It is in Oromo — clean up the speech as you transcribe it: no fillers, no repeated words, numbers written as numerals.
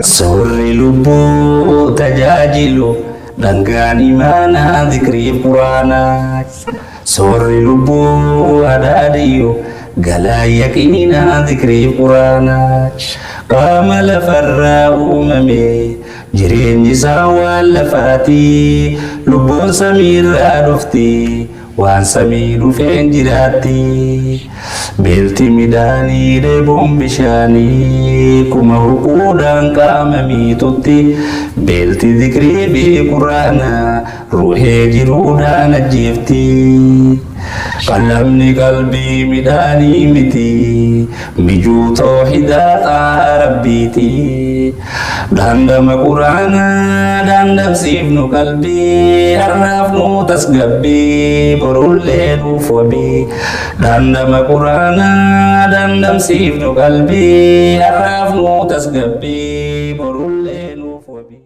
Sorri lubbuu tajaajilu dhangaan imaanaa dhikrii quraanaa. Sorri lubbuu adaadiyyu galaa yaqiinaa dhikrii quraanaa. Qaama lafarraa uumame jireenyi isaa waan lafaatii. Lubbuun samiirraa dhufti waan samii dhufeen jiraatti. Beelti midhaanii dheebuun bishaanii kuma huquudhaan qaama miitutti. Beelti dhikrii fi quraanaa ruhee jiruudhaan ajjeefti. Qalamni qalbii midhaanii miti mijuu tawhiidaa xaa rabbiiti. Dandama quraanaa dandamsiifnu qalbii har'aaf nu tasgabbii borullee nuuf wabii. Dandama quraanaa dandamsiifnu qalbii har'aaf nu tasgabbii borullee nuuf wabii.